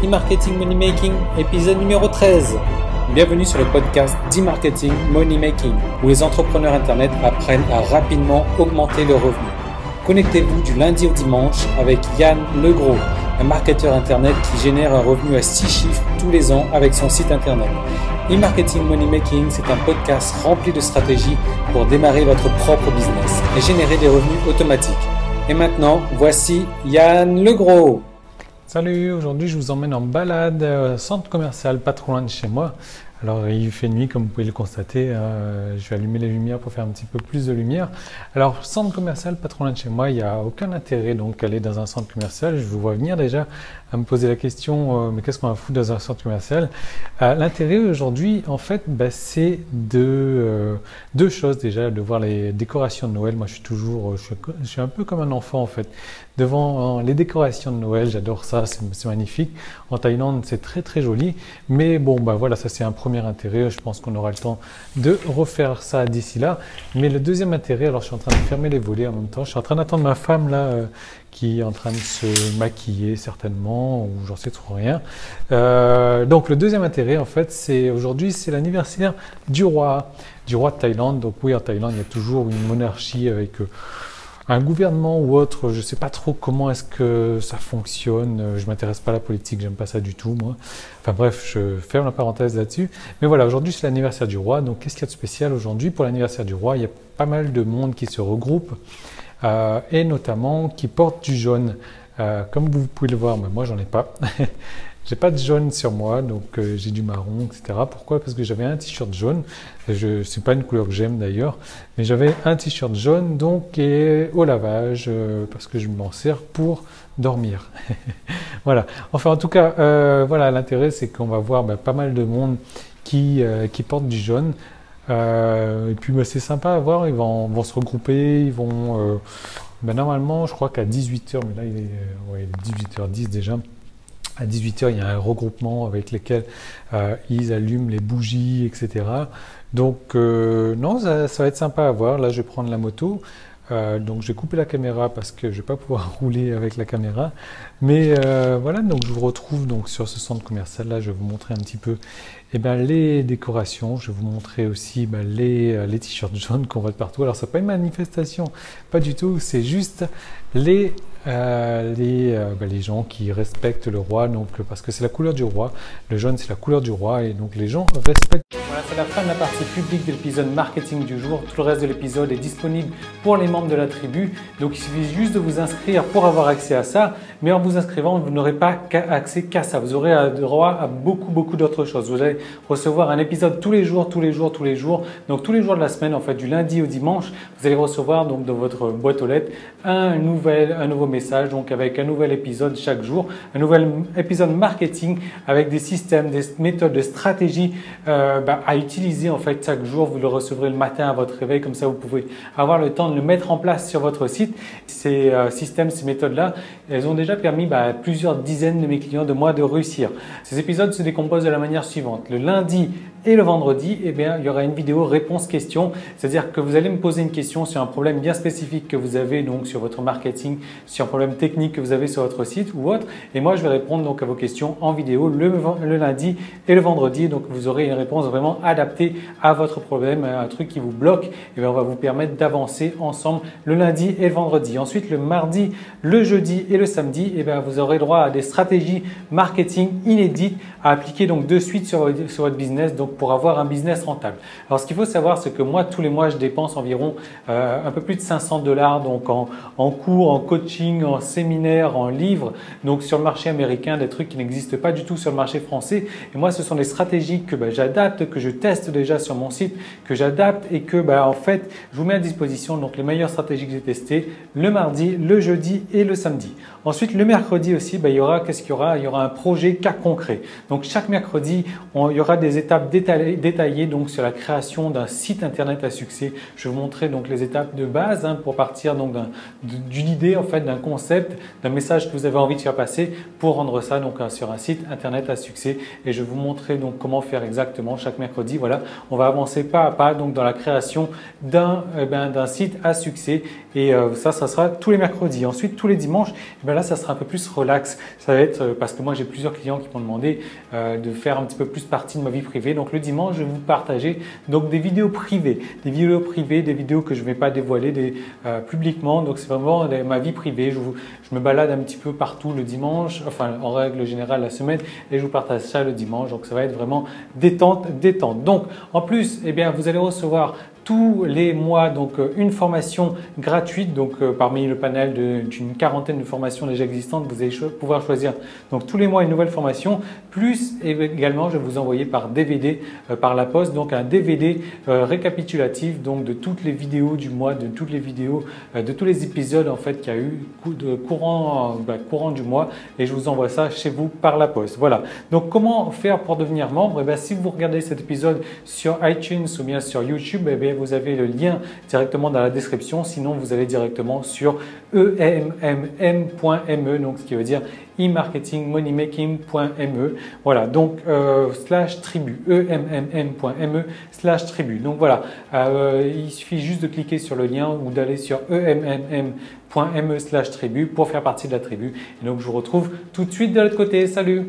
e-marketing money making, épisode numéro 13. Bienvenue sur le podcast d'e-marketing money making, où les entrepreneurs internet apprennent à rapidement augmenter leurs revenus. Connectez-vous du lundi au dimanche avec Yann Legros, un marketeur internet qui génère un revenu à 6 chiffres tous les ans avec son site internet. E-marketing money making, c'est un podcast rempli de stratégies pour démarrer votre propre business et générer des revenus automatiques. Et maintenant, voici Yann Legros. Salut, aujourd'hui je vous emmène en balade au centre commercial pas trop loin de chez moi. Alors il fait nuit comme vous pouvez le constater, je vais allumer les lumières pour faire un petit peu plus de lumière. Alors centre commercial pas trop loin de chez moi, il n'y a aucun intérêt donc aller dans un centre commercial. Je vous vois venir déjà à me poser la question mais qu'est-ce qu'on va foutre dans un centre commercial? L'intérêt aujourd'hui en fait c'est deux choses déjà, de voir les décorations de Noël. Moi je suis un peu comme un enfant en fait devant les décorations de Noël, j'adore ça, c'est magnifique. En Thaïlande c'est très très joli, mais bon voilà, ça c'est un premier intérêt, je pense qu'on aura le temps de refaire ça d'ici là. Mais le deuxième intérêt, alors je suis en train de fermer les volets en même temps, je suis en train d'attendre ma femme là qui est en train de se maquiller certainement, ou j'en sais trop rien. Donc le deuxième intérêt en fait, c'est aujourd'hui c'est l'anniversaire du roi de Thaïlande. Donc oui, en Thaïlande il y a toujours une monarchie avec un gouvernement ou autre, je ne sais pas trop comment est-ce que ça fonctionne, je ne m'intéresse pas à la politique, j'aime pas ça du tout moi. Enfin bref, je ferme la parenthèse là-dessus. Mais voilà, aujourd'hui c'est l'anniversaire du roi, donc qu'est-ce qu'il y a de spécial aujourd'hui pour l'anniversaire du roi? Il y a pas mal de monde qui se regroupe et notamment qui porte du jaune. Comme vous pouvez le voir, mais moi j'en ai pas. J'ai pas de jaune sur moi, donc j'ai du marron, etc. Pourquoi? Parce que j'avais un t-shirt jaune. C'est pas une couleur que j'aime d'ailleurs, mais j'avais un t-shirt jaune, donc et au lavage, parce que je m'en sers pour dormir. Voilà. Enfin, en tout cas, voilà, l'intérêt, c'est qu'on va voir pas mal de monde qui porte du jaune. Et puis c'est sympa à voir. Ils vont se regrouper, ils vont. Normalement, je crois qu'à 18h, mais là il est 18h10 déjà. À 18h, il y a un regroupement avec lesquels ils allument les bougies, etc. Donc, non, ça va être sympa à voir. Là, je vais prendre la moto. Donc, je vais couper la caméra parce que je ne vais pas pouvoir rouler avec la caméra. Mais voilà, donc je vous retrouve donc, sur ce centre commercial. Là, je vais vous montrer un petit peu les décorations. Je vais vous montrer aussi les t-shirts jaunes qu'on voit de partout. Alors, ce n'est pas une manifestation, pas du tout. C'est juste les gens qui respectent le roi, donc parce que c'est la couleur du roi, le jaune c'est la couleur du roi et donc les gens respectent. Voilà, c'est la fin de la partie publique de l'épisode marketing du jour. Tout le reste de l'épisode est disponible pour les membres de la tribu, donc il suffit juste de vous inscrire pour avoir accès à ça, mais en vous inscrivant vous n'aurez pas accès qu'à ça, vous aurez droit à beaucoup d'autres choses. Vous allez recevoir un épisode tous les jours, donc tous les jours de la semaine en fait, du lundi au dimanche, vous allez recevoir donc dans votre boîte aux lettres un nouveau message, donc avec un nouvel épisode chaque jour, un nouvel épisode marketing avec des systèmes, des méthodes, des stratégies à utiliser en fait chaque jour. Vous le recevrez le matin à votre réveil, comme ça vous pouvez avoir le temps de le mettre en place sur votre site. Ces systèmes, ces méthodes-là, elles ont déjà permis à plusieurs dizaines de mes clients de moi de réussir. Ces épisodes se décomposent de la manière suivante. Le lundi et le vendredi, il y aura une vidéo réponse-question, c'est-à-dire que vous allez me poser une question sur un problème bien spécifique que vous avez donc sur votre marketing, sur un problème technique que vous avez sur votre site ou autre, et moi je vais répondre donc à vos questions en vidéo le lundi et le vendredi. Donc vous aurez une réponse vraiment adaptée à votre problème, un truc qui vous bloque, et on va vous permettre d'avancer ensemble le lundi et le vendredi. Ensuite le mardi, le jeudi et le samedi, vous aurez droit à des stratégies marketing inédites à appliquer donc de suite sur votre business, donc pour avoir un business rentable. Alors ce qu'il faut savoir, c'est que moi tous les mois je dépense environ un peu plus de 500 $ donc en cours, en coaching, en séminaire, en livres, donc sur le marché américain, des trucs qui n'existent pas du tout sur le marché français. Et moi ce sont des stratégies que j'adapte, que je teste déjà sur mon site, que j'adapte et que en fait je vous mets à disposition donc les meilleures stratégies que j'ai testées le mardi, le jeudi et le samedi. Ensuite le mercredi aussi, il y aura un projet cas concret. Donc chaque mercredi il y aura des étapes détaillées donc sur la création d'un site internet à succès. Je vais vous montrer donc les étapes de base pour partir donc d'une idée en fait, d'un concept, d'un message que vous avez envie de faire passer pour rendre ça donc sur un site internet à succès. Et je vais vous montrer donc comment faire exactement chaque mercredi. Voilà, on va avancer pas à pas donc dans la création d'un site à succès. Et ça sera tous les mercredis. Ensuite tous les dimanches, là ça ça sera un peu plus relax. Ça va être parce que moi j'ai plusieurs clients qui m'ont demandé de faire un petit peu plus partie de ma vie privée. Donc le dimanche, je vais vous partager donc des vidéos privées, des vidéos que je ne vais pas dévoiler publiquement. Donc c'est vraiment ma vie privée. Je me balade un petit peu partout le dimanche, enfin en règle générale la semaine, et je vous partage ça le dimanche. Donc ça va être vraiment détente. Donc en plus, eh bien, vous allez recevoir tous les mois donc une formation gratuite. Donc parmi le panel d'une quarantaine de formations déjà existantes, vous allez pouvoir choisir donc tous les mois une nouvelle formation. Plus également, je vais vous envoyer par DVD par la poste donc un DVD récapitulatif donc de toutes les vidéos du mois, de toutes les vidéos de tous les épisodes en fait qu'il y a eu courant du mois, et je vous envoie ça chez vous par la poste. Voilà. Donc comment faire pour devenir membre? Si vous regardez cet épisode sur iTunes ou bien sur YouTube, vous avez le lien directement dans la description. Sinon, vous allez directement sur emmm.me, donc ce qui veut dire e-marketing-moneymaking.me. Voilà, donc /tribu, emmm.me/tribu. Donc voilà, il suffit juste de cliquer sur le lien ou d'aller sur emmm.me/tribu pour faire partie de la tribu. Et donc je vous retrouve tout de suite de l'autre côté. Salut!